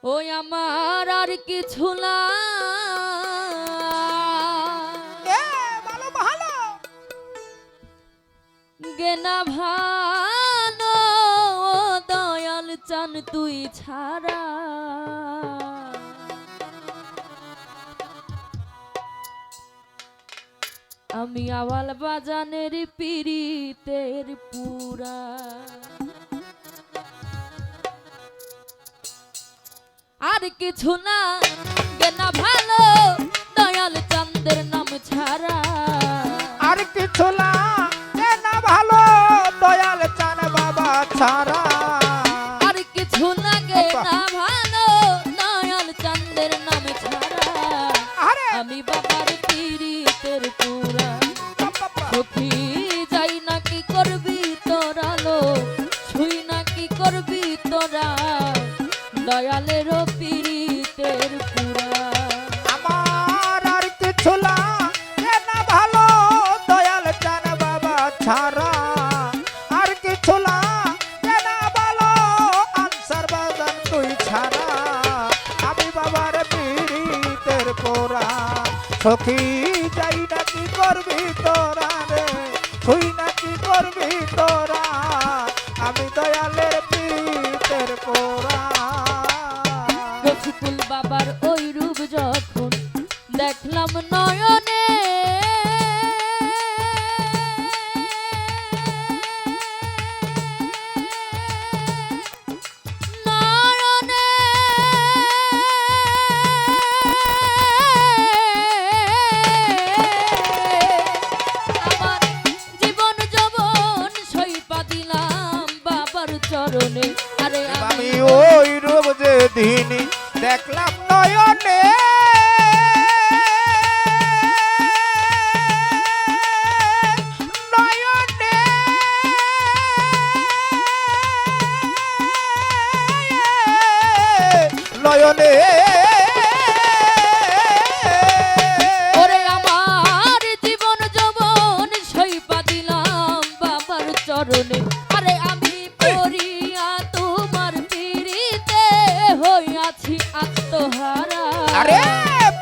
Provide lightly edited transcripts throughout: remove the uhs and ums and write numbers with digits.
ওই আমার আর কিছু না ভালো ভালো গেনা ভালো দয়াল চান তুই ছাড়া আমি আওয়াল বাজানের পিরিতের পুরা আর কিছু না গেনা ভালো দয়াল চাঁদের নাম ছাড়া আর কিছু না ভালো দয়াল চান বাবা ছাড়া আর কিছু না গেনা ভালো দয়াল চাঁদের নাম ছাড়া আমি বাবার পিরিতের পুরা সখী যাই না কি করবি তোরা লো ছুই না কি করবি তোরা দয়ালের পিরিতের পুরা আমার আর কিছু না ভালো দয়াল চান বাবা ছাড়া আর কিছু না ভালো আনসার বাজান তুই ছাড়া আমি বাবার পিরিতের পোরা সখী যাই না কি করবি তোরা রে তুই না কি করবি তোরা আমি দয়ালের পিরিতের পোরা রফিকুল বাবার ওই রূপ যখন দেখলাম নয়নে নয়নে আমার জীবন যৌবন সইপা দিলাম বাবার চরণে আরে আমি ওই রূপ যেদিন দেখলাম নয়নে নয়নে নয়নে ওরে আমার জীবন যৌবন সইপা দিলাম বাবার চরণে আরে আমি পড়িয়া তোমার পিরিতে হইয়াছি আত্মহারা আরে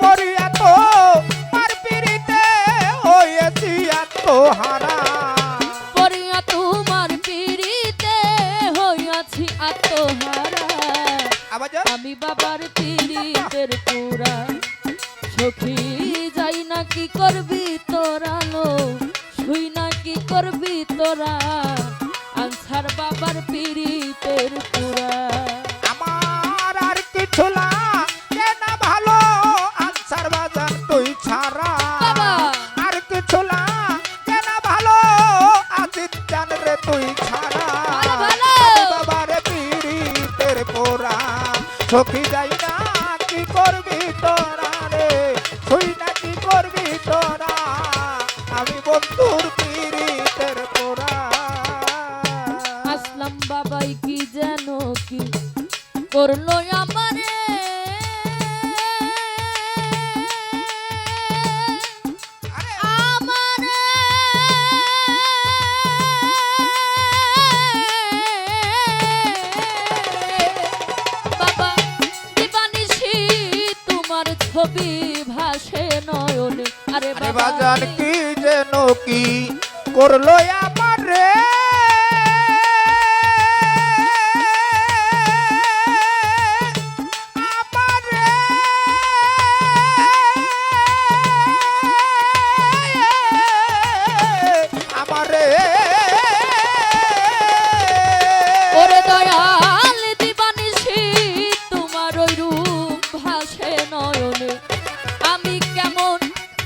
পড়িয়া তো মার পিরিতে হয়েছি আত্মহারা পড়িয়া তোমার পিরিতে হইয়াছি আত্মহারা আমি বাবার পিরিতের পুরা সখী যাই না কি করবি তোরা লো শুই না কি করবি তোরা আনসার বাবার পিরিতের পুরা আমার আর কিছু না ভালো আনসার বাজান তুই ছাড়া বাবা আর কিছু না ভালো আজিত জান রে তুই ছাড়া ভালো, ভালো। আমি বাবার পিরিতের পোরা সখী যাই না কি করবি তোরা রে তুই না কি করবি তোরা আমি বন্ধুর পিরিতের পোরা আসলাম বাবাই কি যেন কি করলো আমারে আমারে বাবা দিবানিশি তোমার ছবি ভাসে নয়নে আরে আরে বাবা বাজান কি যেন কি করলো আমার রে আমার রে আমার রে ওরে দয়াল দিবানিশি তোমার ওই রূপ ভাসে নয়নে আমি কেমন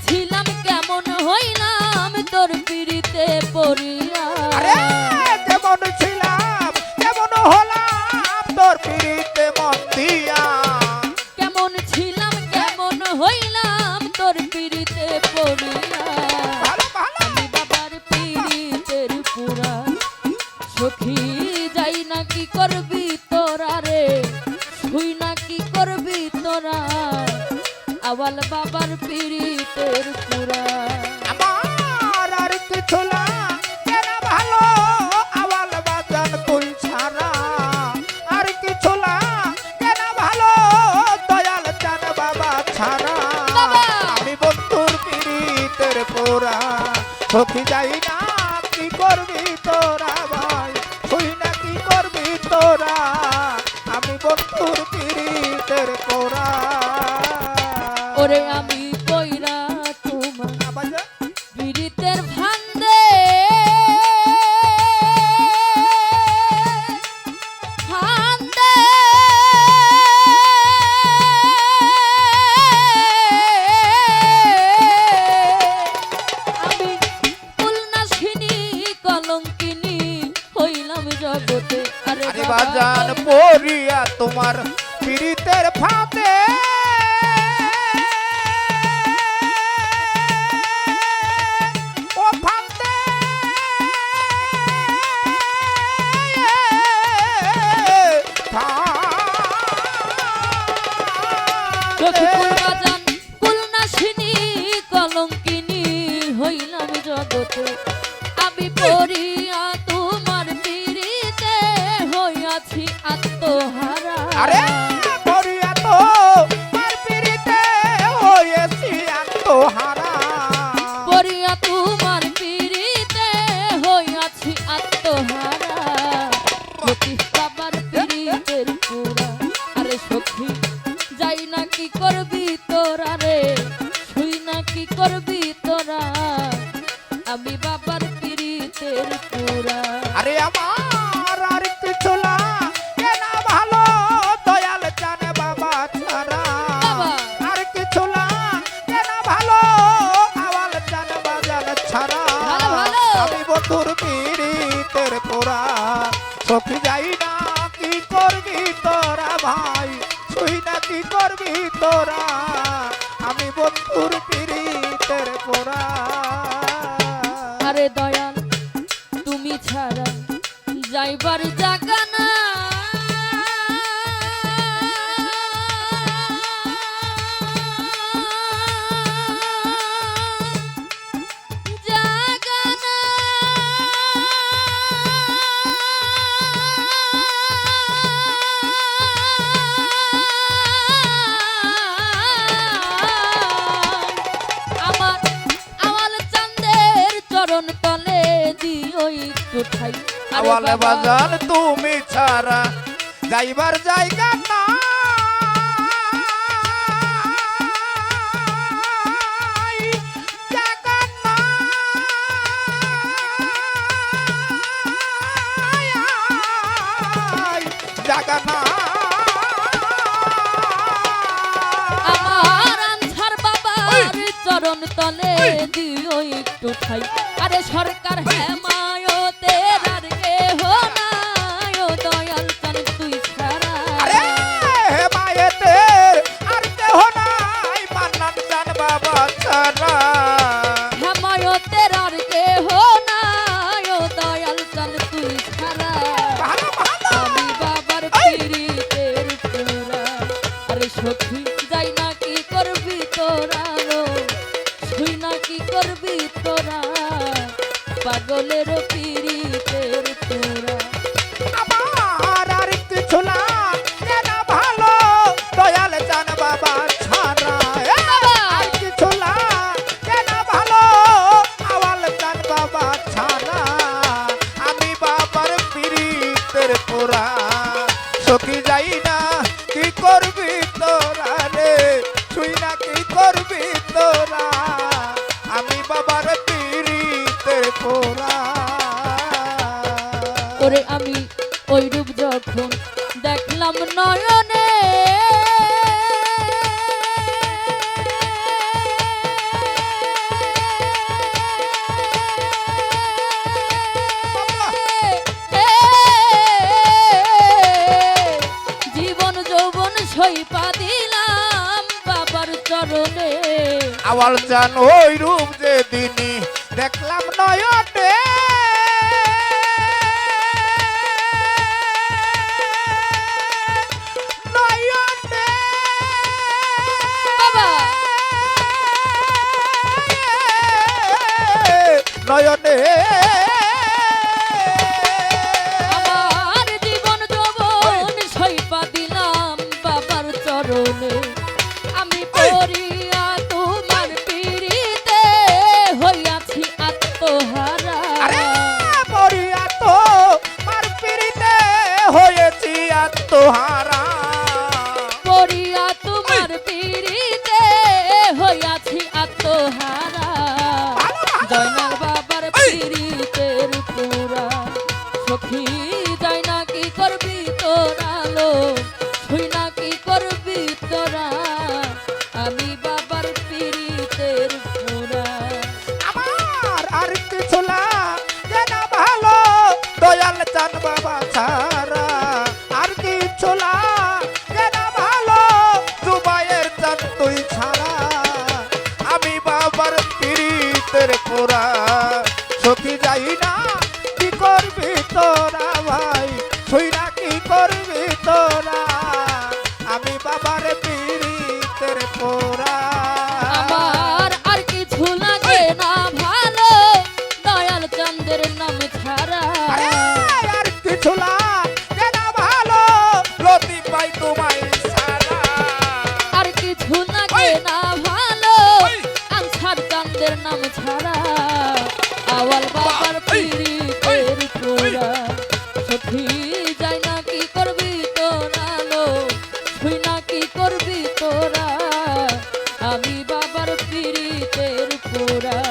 ছিলাম কেমন হইলাম তোর পিরিতে পড়িয়া আরে যেমন ছিলাম কেমন হলাম তোর পিরিতে মন দিয়া কেমন ছিলাম কেমন হইলাম তোর পিরিতে পড়িয়া ভালো ভালো আমি বাবার পিরিতের পুরা সখী যাই না কি করবি তোরা রে শুই না কি করবি তোরা আওয়াল বাবার পিরিতের পুরা আমার আর কিছু না ভালো আওয়াল বাজান তুই ছাড়া আর কিছু না ভালো সখী যাই না কি করবি তোরা ভাই তুই না কি করবি তোরা আমি বন্ধুর পীড়িতের পোড়া ওরে আমি কইরা তোমার আবার পীড়িতের ফান্দে ফান্দে আমি কুলনাশিনী কলঙ্কিনী হইলাম জগতে আরে আরে বাবা বাজান পড়িয়া তোমার পীড়িতের ফাঁদে ও ফাঁদে সখী কুলবাজান কুলনাশিনী কলঙ্কিনী হইলাম জগতে আমি পড়িয়া তোমার পীড়িতে হইয়াছি আত্মহারা আরে পড়িয়া তো মার পীড়িতে হয়েছি আত্মহারা পড়িয়া তোমার পীড়িতে হইয়াছি আত্মহারা সখী বাবার পীড়িতের পুরা আরে সখী যাই না কি করবি তোরা রে শুই না কি করবি তোরা আমি বাবার পীড়িতের পুরা আরে আমার আর কিছু লাগে না ভালো দয়াল জানে বাবা ছাড়া বাবা। আর কিছু লাগে না ভালো আওয়াল জানে বাজান ছাড়া ভালো, ভালো। আমি বন্ধুর পীড়িতের পোড়া সখী যাই না কি করবি তোরা ভাই তুই না কি করবি তোরা আমি বন্ধুর পীড়িতের পোড়া আরে দয়াল তুমি ছাড়া যাইবার জায়গা না জায়গা না। আমার আওয়াল চাঁদের চরণ তলে দিও একটু ঠাই আরে আওয়ালে বাবা, বাজান তুমি ছাড়া যাইবার জায়গা না জায়গা নাই, জায়গা না আমার আনসার বাবার চরণ তলে দিও একটু ঠাই আরে সরকার হেমায়তের আর কেহ নাই ও দয়াল চান তুই ছাড়া আরে মায়েতে আর কেহ নাই মান্নান জান বাবা ছাড়া হেমায়তের আর কেহ নাই ও দয়াল চান তুই ছাড়া ভালো ভালো আমি বাবার পীড়িতের পুরা আরে সখী যাই না কি করবি তোরা রো শুই না কি করবি তোরা পাগলের পীড়িতের পুরা আমার আর কিছু লাগে না ভালো দয়াল জান বাবা ছাড়া আর কিছু লাগে না ভালো আওয়াল জান বাবা ছাড়া আমি বাবার পীড়িতের পোড়া সখী যাই না কি করবি তোরা রে তুই না কি করবি তোরা আমি বাবার পীড়িতের পোড়া ওরে আমি ওই রূপ যখন দেখলাম নয়নে জীবন যৌবন সইপা দিলাম বাবার চরণে আওয়াল জান ওই রূপ যে দিনই দেখলাম নয়নে নয়নে বাবা নয়নে আমার জীবন যৌবন সইপা দিলাম বাবার চরণে আমি পড়িয়া তোমার পীড়িতে হইয়াছি আত্ম তোরা